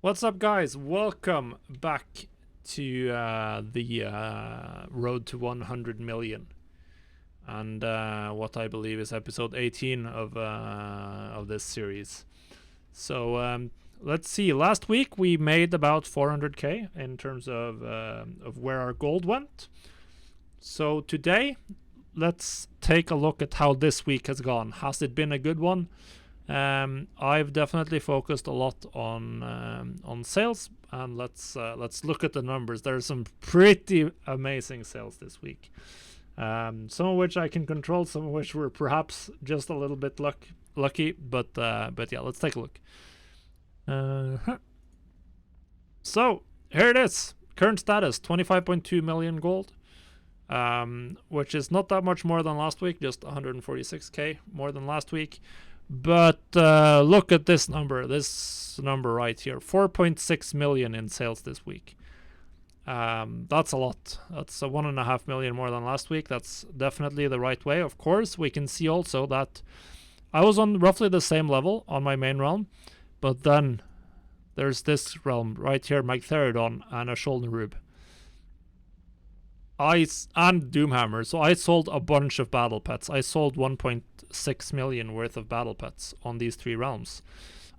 What's up, guys? Welcome back to the road to 100 million, and what I believe is episode 18 of this series. So let's see. Last week we made about 400k in terms of where our gold went. So today, let's take a look at how this week has gone. Has it been a good one? I've definitely focused a lot on sales, and let's look at the numbers. There's some pretty amazing sales this week, some of which I can control, some of which were perhaps just a little bit lucky. But yeah, let's take a look. So here it is. Current status: 25.2 million gold, which is not that much more than last week, just 146k more than last week. But look at this number right here, 4.6 million in sales this week. That's a lot. That's 1.5 million more than last week. That's definitely the right way. Of course, we can see also that I was on roughly the same level on my main realm, but then there's this realm right here, Magtheridon and a Shoulder and Doomhammer. So I sold a bunch of battle pets. I sold 1.6 million worth of battle pets on these three realms.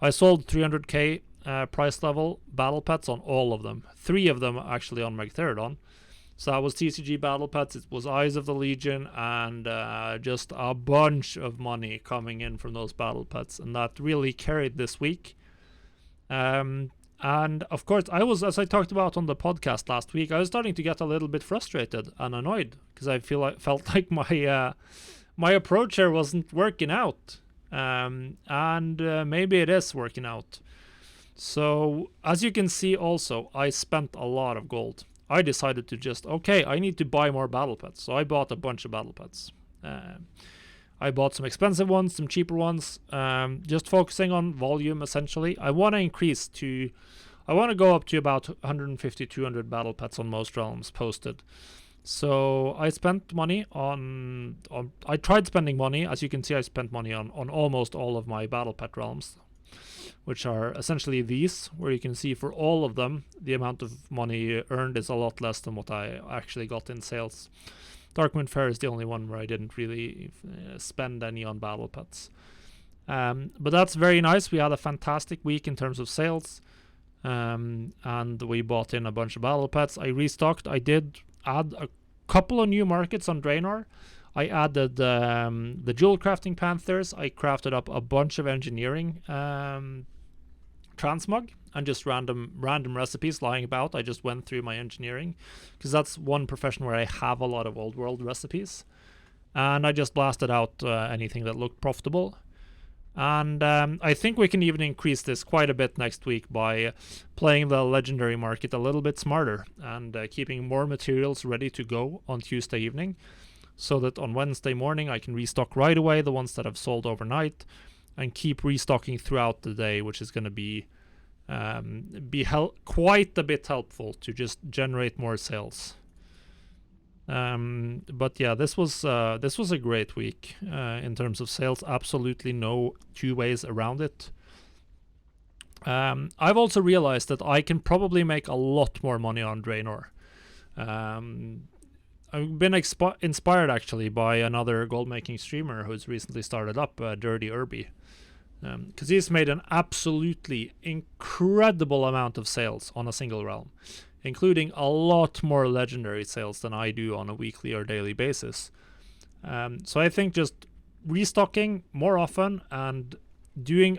I sold 300k price level battle pets on all of them. 3 of them actually on Magtheridon. So that was TCG battle pets, it was Eyes of the Legion, and just a bunch of money coming in from those battle pets, and that really carried this week. And of course, as I talked about on the podcast last week, I was starting to get a little bit frustrated and annoyed because I felt like my approach here wasn't working out, and maybe it is working out. So as you can see, also I spent a lot of gold. I decided to I need to buy more battle pets, so I bought a bunch of battle pets. I bought some expensive ones, some cheaper ones, just focusing on volume essentially. I want to go up to about 150, 200 battle pets on most realms posted. So I spent money I tried spending money. As you can see, I spent money on almost all of my battle pet realms, which are essentially these, where you can see for all of them, the amount of money earned is a lot less than what I actually got in sales. Darkwind Fair is the only one where I didn't really spend any on battle pets. But that's very nice. We had a fantastic week in terms of sales. And we bought in a bunch of battle pets. I restocked. I did add a couple of new markets on Draenor. I added the Jewel Crafting Panthers. I crafted up a bunch of engineering transmog and just random recipes lying about. I just went through my engineering because that's one profession where I have a lot of old world recipes, and I just blasted out anything that looked profitable. And I think we can even increase this quite a bit next week by playing the legendary market a little bit smarter and keeping more materials ready to go on Tuesday evening, so that on Wednesday morning I can restock right away the ones that I've sold overnight and keep restocking throughout the day, which is going to be quite a bit helpful to just generate more sales. But yeah, this was a great week in terms of sales. Absolutely no two ways around it. I've also realized that I can probably make a lot more money on Draenor. I've been inspired actually by another gold making streamer who's recently started up, Dirty Irby, because he's made an absolutely incredible amount of sales on a single realm, including a lot more legendary sales than I do on a weekly or daily basis. So I think just restocking more often and doing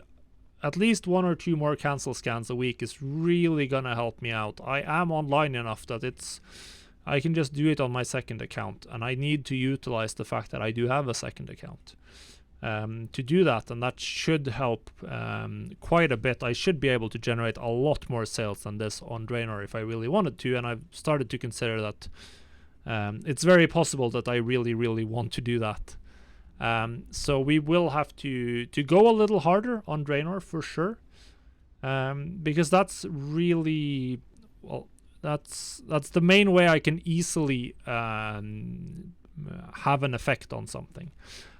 at least 1 or 2 more cancel scans a week is really gonna help me out. I am online enough that I can just do it on my second account, and I need to utilize the fact that I do have a second account to do that, and that should help quite a bit. I should be able to generate a lot more sales than this on Draenor if I really wanted to, and I've started to consider that it's very possible that I really, really want to do that. So we will have to go a little harder on Draenor for sure, because that's really, well, that's the main way I can easily have an effect on something.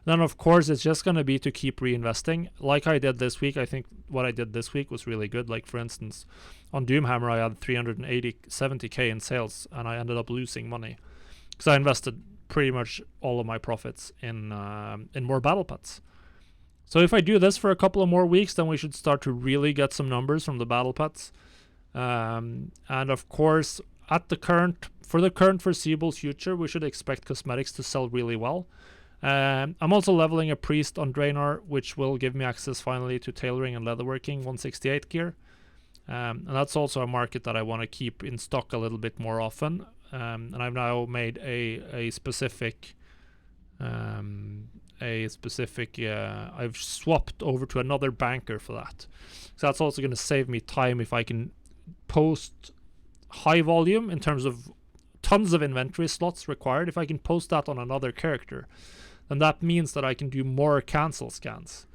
Then of course it's just going to be to keep reinvesting like I did this week. I think what I did this week was really good. Like for instance, on Doomhammer I had 70k in sales and I ended up losing money because I invested pretty much all of my profits in more battle pets. So if I do this for a couple of more weeks, then we should start to really get some numbers from the battle pets. And of course, for the current foreseeable future, we should expect cosmetics to sell really well. I'm also leveling a priest on Draenor, which will give me access finally to tailoring and leatherworking 168 gear. And that's also a market that I want to keep in stock a little bit more often. And I've now made a specific I've swapped over to another banker for that. So that's also going to save me time if I can post high volume in terms of tons of inventory slots required. If I can post that on another character, then that means that I can do more cancel scans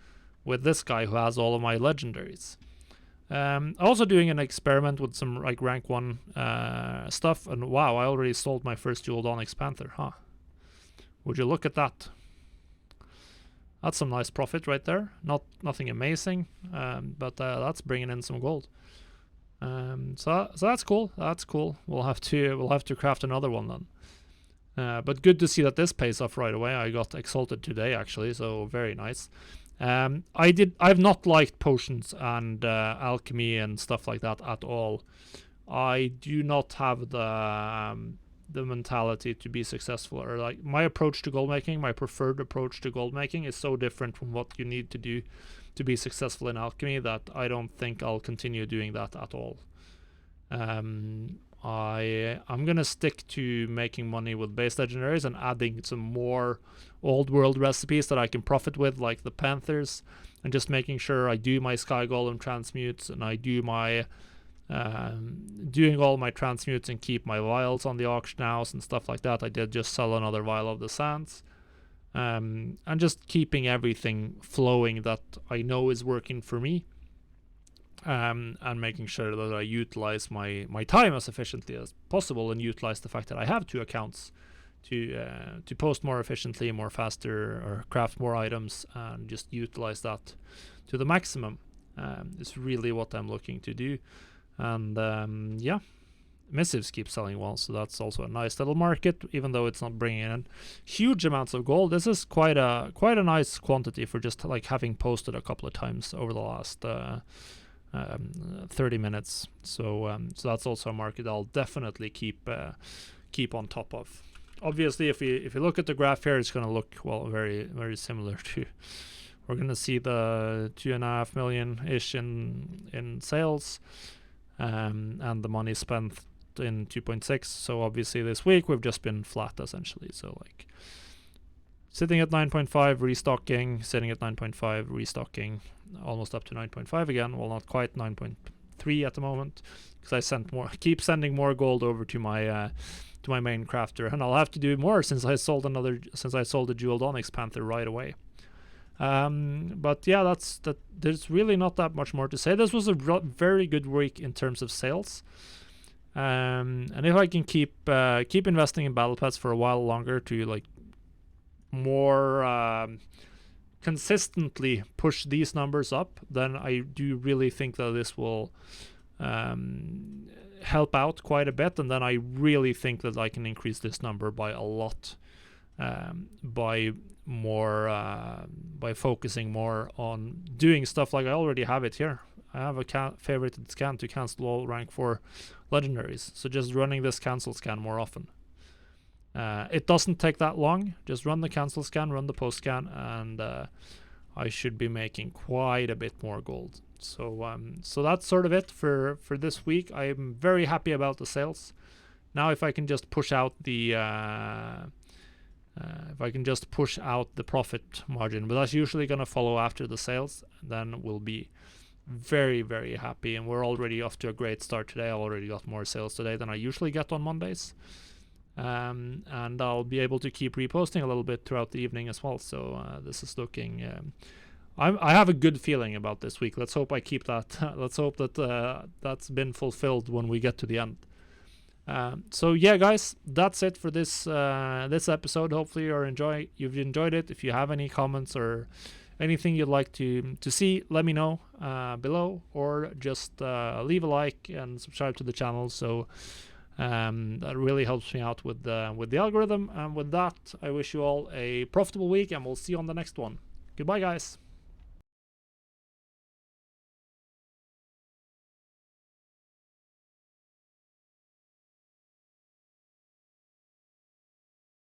with this guy who has all of my legendaries. Also doing an experiment with some like rank 1 stuff, and wow, I already sold my first Jeweled Onyx Panther, huh? Would you look at that? That's some nice profit right there. Nothing amazing, but that's bringing in some gold. So that's cool. That's cool. We'll have to craft another one then. But good to see that this pays off right away. I got exalted today actually, so very nice. I've not liked potions and alchemy and stuff like that at all. I do not have the mentality to be successful, or like my approach to gold making, my preferred approach to gold making is so different from what you need to do to be successful in alchemy that I don't think I'll continue doing that at all. I'm gonna stick to making money with base legendaries and adding some more old world recipes that I can profit with, like the Panthers, and just making sure I do my Sky Golem transmutes and I do my doing all my transmutes and keep my vials on the auction house and stuff like that. I did just sell another vial of the sands, and just keeping everything flowing that I know is working for me, and making sure that I utilize my time as efficiently as possible and utilize the fact that I have 2 accounts to post more efficiently, more faster, or craft more items, and just utilize that to the maximum. Is really what I'm looking to do. And yeah, missives keep selling well, so that's also a nice little market, even though it's not bringing in huge amounts of gold. This is quite a nice quantity for just like having posted a couple of times over the last 30 minutes. So that's also a market I'll definitely keep on top of. Obviously, if you look at the graph here, it's going to look, well, very, very similar to. We're going to see the 2.5 million-ish in sales, and the money spent in 2.6. So obviously this week we've just been flat essentially. So like sitting at 9.5, restocking, sitting at 9.5, restocking, almost up to 9.5 again. Well, not quite 9.3 at the moment, because I keep sending more gold over to my main crafter, and I'll have to do more since I sold the Jeweled Onyx Panther right away. But yeah, there's really not that much more to say. This was a very good week in terms of sales, and if I can keep investing in battle pets for a while longer to like more consistently push these numbers up, then I do really think that this will help out quite a bit, and then I really think that I can increase this number by a lot, by focusing more on doing stuff like I already have it here. I have a favorited scan to cancel all rank 4 legendaries, so just running this cancel scan more often. It doesn't take that long. Just run the cancel scan, run the post scan, and I should be making quite a bit more gold. So that's sort of it for this week. I'm very happy about the sales. Now if I can just push out the profit margin, but that's usually going to follow after the sales, then we'll be very, very happy. And we're already off to a great start today. I already got more sales today than I usually get on Mondays. And I'll be able to keep reposting a little bit throughout the evening as well. So this is looking... I have a good feeling about this week. Let's hope I keep that. Let's hope that that's been fulfilled when we get to the end. So yeah, guys, that's it for this this episode. Hopefully you've enjoyed it. If you have any comments or anything you'd like to see, let me know below, or just leave a like and subscribe to the channel. So that really helps me out with the algorithm. And with that, I wish you all a profitable week, and we'll see you on the next one. Goodbye, guys.